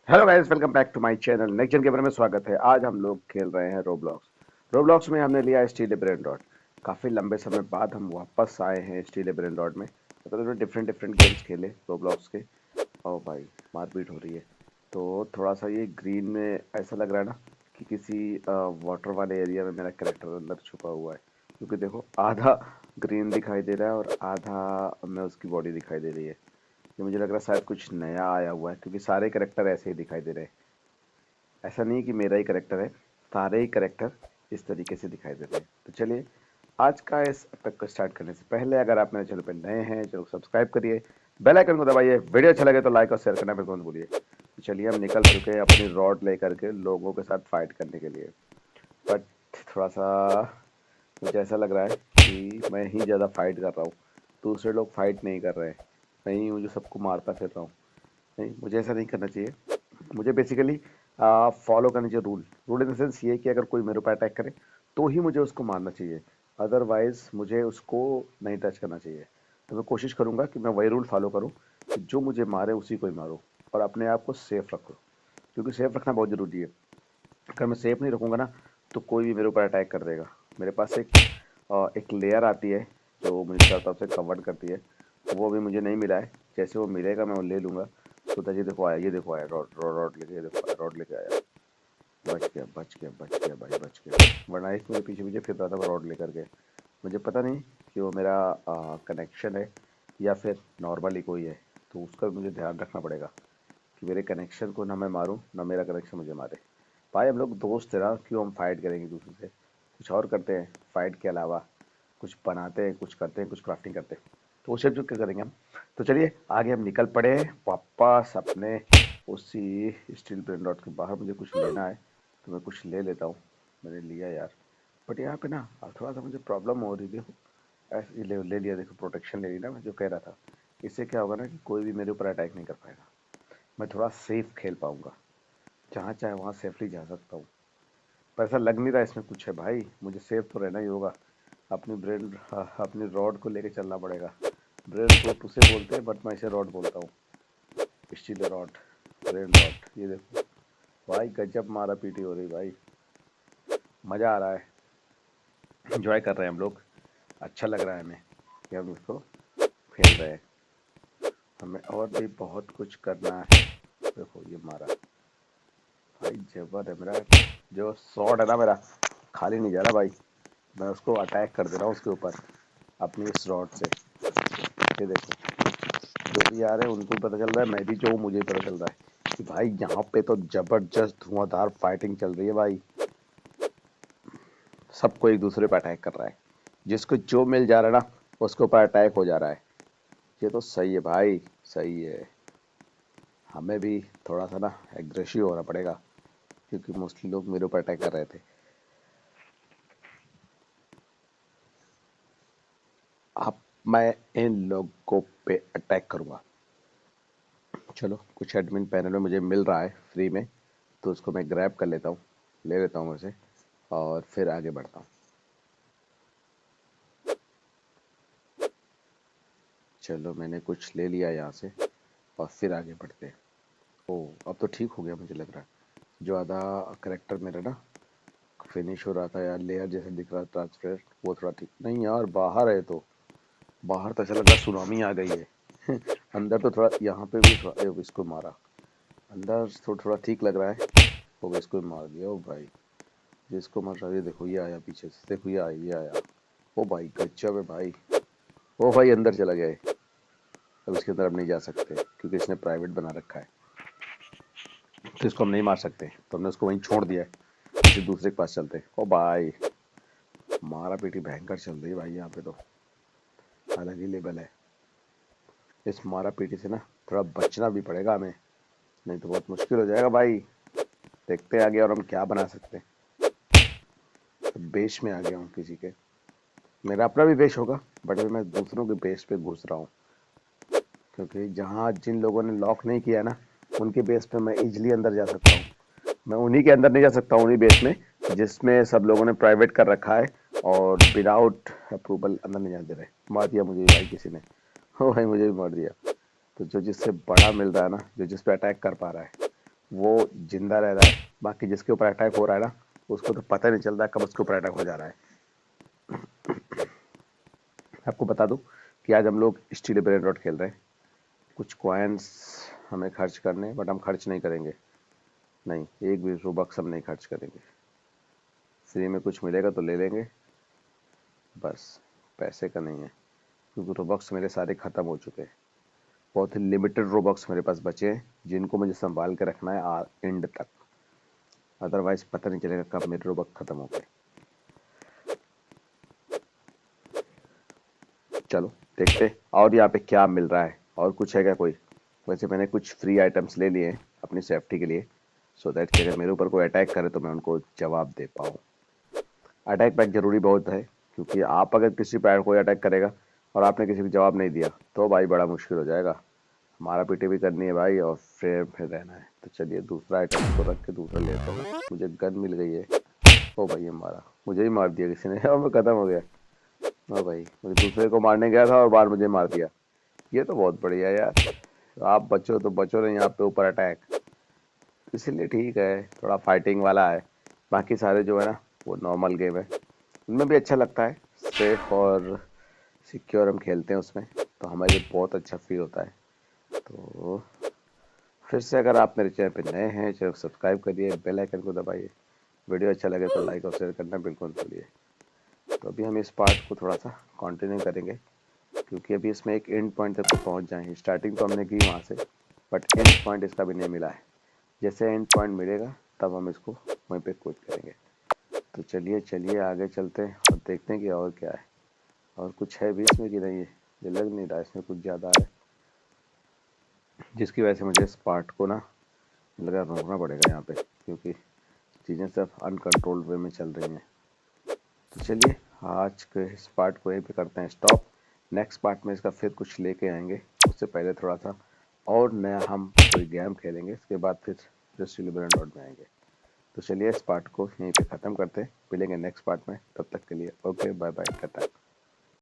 Hello guys, welcome back to my channel. Next gen gamer में स्वागत है। आज हम लोग खेल रहे हैं रोब्लॉक्स। रोब्लॉक्स में हमने लिया स्टील ब्रेन रॉड। काफ़ी लंबे समय बाद हम वापस आए हैं स्टील ब्रेन रॉड में। तो डिफरेंट डिफरेंट गेम्स खेले रोब्लॉक्स के। और भाई मारपीट हो रही है। तो थोड़ा सा ये ग्रीन में ऐसा लग रहा है ना कि किसी वाटर वाले एरिया में मेरा कैरेक्टर अंदर छुपा हुआ है। क्योंकि देखो, आधा ग्रीन दिखाई दे रहा है और आधा में उसकी बॉडी दिखाई दे रही है। ये मुझे लग रहा है शायद कुछ नया आया हुआ है, क्योंकि सारे कैरेक्टर ऐसे ही दिखाई दे रहे हैं। ऐसा नहीं है कि मेरा ही करेक्टर है, सारे ही करेक्टर इस तरीके से दिखाई दे रहे हैं। तो चलिए, आज का इस एपिक को स्टार्ट करने से पहले अगर आप मेरे चैनल पर नए हैं, चैनल को सब्सक्राइब करिए, बेल आइकन को दबाइए, वीडियो अच्छा लगे तो लाइक और शेयर करना बिल्कुल मत भूलिए। तो चलिए, हम निकल चुके हैं अपनी रॉड लेकर के लोगों के साथ फाइट करने के लिए। बट थोड़ा सा मुझे ऐसा लग रहा है कि मैं ही ज़्यादा फाइट कर रहा हूँ, दूसरे लोग फाइट नहीं कर रहे हैं। मैं ही हूँ जो सबको मारता फिर रहा हूँ। नहीं, मुझे ऐसा नहीं करना चाहिए। मुझे बेसिकली फॉलो करनी चाहिए rule. Rule in the sense ये कि अगर कोई मेरे ऊपर अटैक करे तो ही मुझे उसको मारना चाहिए, अदरवाइज मुझे उसको नहीं टच करना चाहिए। तो मैं कोशिश करूंगा कि मैं वही रूल फॉलो करूं कि जो मुझे मारे उसी को ही मारूं और अपने आप को सेफ रखूं, क्योंकि सेफ रखना बहुत ज़रूरी है। अगर मैं सेफ नहीं रखूंगा ना तो कोई भी मेरे ऊपर अटैक कर देगा। मेरे पास एक लेयर आती है जो मुझे चारों तरफ से कवर्ड करती है। वो अभी मुझे नहीं मिला है, जैसे वो मिलेगा मैं वो ले लूँगा। तो ये देखो आया, ये देखो आया, रॉड रॉड रॉड लेके, ये देखो रॉड लेके आया। बच गया बच गया बच गया भाई, बच गया। वरना एक मेरे पीछे पीछे फिर रहा था वो रॉड लेकर के। मुझे पता नहीं कि वो मेरा कनेक्शन है या फिर नॉर्मली कोई है। तो उसका मुझे ध्यान रखना पड़ेगा कि मेरे कनेक्शन को ना मैं मारूं ना मेरा कनेक्शन मुझे मारे। भाई हम लोग दोस्त है ना, क्यों हम फाइट करेंगे दूसरे से? कुछ और करते हैं फाइट के अलावा, कुछ बनाते हैं, कुछ करते हैं, कुछ क्राफ्टिंग करते हैं। तो वो सब जो क्या करेंगे हम। तो चलिए आगे हम निकल पड़े वापस अपने उसी स्टील ब्रेन रॉड के बाहर। मुझे कुछ लेना है तो मैं कुछ ले लेता हूँ। मैंने लिया यार, बट यहाँ पे ना अब थोड़ा सा मुझे प्रॉब्लम हो रही। देखो ऐसे ले लिया, देखो प्रोटेक्शन ले ली ना मैं जो कह रहा था। इससे क्या होगा ना कि कोई भी मेरे ऊपर अटैक नहीं कर पाएगा। मैं थोड़ा सेफ खेल पाऊंगा, जहाँ चाहे वहाँ सेफली जा सकता हूँ। पर ऐसा लग नहीं रहा इसमें कुछ है भाई, मुझे सेफ तो रहना ही होगा। अपनी ब्रेन, अपनी रॉड को लेके चलना पड़ेगा। ब्रेन को उसे बोलते हैं बट मैं इसे रॉड बोलता हूँ। Steel rod, brain rod. ये देखो भाई, गजब मारा पीटी हो रही भाई। मज़ा आ रहा है, इंजॉय कर रहे हैं हम लोग। अच्छा लग रहा है हमें कि हम इसको खेल रहे हैं। हमें और भी बहुत कुछ करना है। देखो ये मारा भाई, जबर है मेरा। जो शॉट है ना मेरा, खाली नहीं जा रहा भाई। मैं उसको अटैक कर दे रहा हूँ उसके ऊपर अपनी इस रॉड से। ये देखो, जो भी आ रहे हैं उनको पता चल रहा है, मैं भी जो हूँ मुझे पता चल रहा है कि भाई यहाँ पे तो जबरदस्त धुआंधार फाइटिंग चल रही है भाई। सबको एक दूसरे पर अटैक कर रहा है, जिसको जो मिल जा रहा है ना उसके ऊपर अटैक हो जा रहा है। ये तो सही है भाई, सही है। हमें भी थोड़ा सा ना एग्रेसिव होना पड़ेगा, क्योंकि मोस्टली लोग मेरे ऊपर अटैक कर रहे थे। अब मैं इन लोगों पे अटैक करूंगा। चलो, कुछ एडमिन पैनल में मुझे मिल रहा है फ्री में, तो उसको मैं ग्रैब कर लेता हूँ, ले लेता हूँ उसे और फिर आगे बढ़ता हूँ। चलो, मैंने कुछ ले लिया यहाँ से और फिर आगे बढ़ते हैं। ओह, अब तो ठीक हो गया मुझे लग रहा है। जो आधा करेक्टर मेरा ना फिनिश हो रहा था यार, लेयर जैसे दिख रहा था ट्रांसपेरेंट, वो थोड़ा ठीक नहीं यार। बाहर है तो बाहर तो ऐसा लग रहा सुनामी आ गई है। अंदर तो थोड़ा, यहाँ पे भी थोड़ा इसको मारा। अंदर तो थोड़ा ठीक लग रहा है। वो इसको मार दिया। ओ भाई, जिसको मार रहा है, ये देखो ये आया पीछे से, देखो ये आया, ये आया। ओ भाई गजब है भाई। ओ भाई अंदर चला गया है। अब इसके अंदर अब नहीं जा सकते क्योंकि इसने प्राइवेट बना रखा है। तो इसको हम नहीं मार सकते, तो हमने उसको वहीं छोड़ दिया है। किसी दूसरे के पास चलते हैं। ओ भाई, मारा पीटी भयंकर चल रही है भाई यहाँ पे तो, अलग ही लेवल है। इस मारा पीटी से ना थोड़ा बचना भी पड़ेगा हमें, नहीं तो बहुत मुश्किल हो जाएगा भाई। देखते हैं आगे और हम क्या बना सकते हैं। बेस में आ गया हूँ किसी के। मेरा अपना भी बेस होगा, बट अभी मैं दूसरों के बेस पे घुस रहा हूँ, क्योंकि जहाँ जिन लोगों ने लॉक नहीं किया ना उनके बेस पे मैं इजीली अंदर जा सकता हूँ। मैं उन्हीं के अंदर नहीं जा सकता, उन्हीं बेस में जिसमें सब लोगों ने प्राइवेट कर रखा है और विदाउट अप्रूवल अंदर नहीं जाने दे रहे। मार दिया मुझे भाई किसी ने। हो भाई, मुझे भी मार दिया। तो जो जिससे बड़ा मिल रहा है ना, जो जिस पे अटैक कर पा रहा है, वो जिंदा रह रहा है, बाकी जिसके ऊपर अटैक हो रहा है ना उसको तो पता नहीं चल रहा कब उसके ऊपर अटैक हो जा रहा है। आपको बता दूं कि आज हम लोग स्टील ब्रेन रॉट खेल रहे हैं। कुछ कॉइन्स हमें खर्च करने, बट हम खर्च नहीं करेंगे। नहीं, एक भी रोबक्स हम नहीं खर्च करेंगे। फ्री में कुछ मिलेगा तो ले लेंगे, बस पैसे का नहीं है, क्योंकि रोबक्स मेरे सारे ख़त्म हो चुके हैं। बहुत ही लिमिटेड रोबक्स मेरे पास बचे हैं जिनको मुझे संभाल के रखना है एंड तक, अदरवाइज पता नहीं चलेगा कब मेरे रोबक्स ख़त्म हो गए। चलो देखते और यहाँ पे क्या मिल रहा है, और कुछ है क्या कोई। वैसे मैंने कुछ फ्री आइटम्स ले लिए हैं अपनी सेफ्टी के लिए, सो दैट कि अगर मेरे ऊपर कोई अटैक करे तो मैं उनको जवाब दे पाऊँ। अटैक पैक जरूरी बहुत है, क्योंकि आप अगर किसी पर कोई अटैक करेगा और आपने किसी को जवाब नहीं दिया तो भाई बड़ा मुश्किल हो जाएगा। मारा पीटी भी करनी है भाई और फिर रहना है। तो चलिए दूसरा आइटम को रख के दूसरा लेता हूँ। मुझे गन मिल गई है। ओ भाई ये मारा, मुझे ही मार दिया किसी ने और मैं खत्म हो गया। ओ भाई, मुझे दूसरे को मारने गया था और बार मुझे मार दिया। ये तो बहुत बढ़िया है यार। आप बचो तो बचो नहीं, आप पे ऊपर अटैक, इसीलिए ठीक है, थोड़ा फाइटिंग वाला है। बाकी सारे जो है ना वो नॉर्मल गेम है, उनमें भी अच्छा लगता है। सेफ और सिक्योर हम खेलते हैं उसमें, तो हमारे लिए बहुत अच्छा फील होता है। तो फिर से अगर आप मेरे चैनल पे नए हैं, चैनल को सब्सक्राइब करिए, बेल आइकन को दबाइए। वीडियो अच्छा लगे तो लाइक और शेयर करना बिल्कुल मत भूलिए। तो अभी हम इस पार्ट को थोड़ा सा कंटिन्यू करेंगे, क्योंकि अभी इसमें एक एंड पॉइंट तक तो पहुंच जाए। स्टार्टिंग तो हमने की वहाँ से, बट एंड पॉइंट इसका भी नहीं मिला है। जैसे एंड पॉइंट मिलेगा तब हम इसको वहीं पे क्विट करेंगे। तो चलिए चलिए आगे चलते हैं और देखते हैं कि और क्या है, और कुछ है भी इसमें कि नहीं है। ये लग नहीं रहा इसमें कुछ ज़्यादा है, जिसकी वजह से मुझे इस पार्ट को ना लगा रोकना पड़ेगा यहाँ पे, क्योंकि चीज़ें सब अनकंट्रोल्ड वे में चल रही हैं। तो चलिए आज के इस पार्ट को यहीं पे करते हैं स्टॉप। नेक्स्ट पार्ट में इसका फिर कुछ लेके आएंगे, उससे पहले थोड़ा सा और नया हम कोई गेम खेलेंगे, इसके बाद फिर स्टील ब्रेन रॉट में आएंगे। तो चलिए इस पार्ट को यहीं पे ख़त्म करते हैं, मिलेंगे नेक्स्ट पार्ट में, तब तक के लिए ओके बाय बाय, टाटा।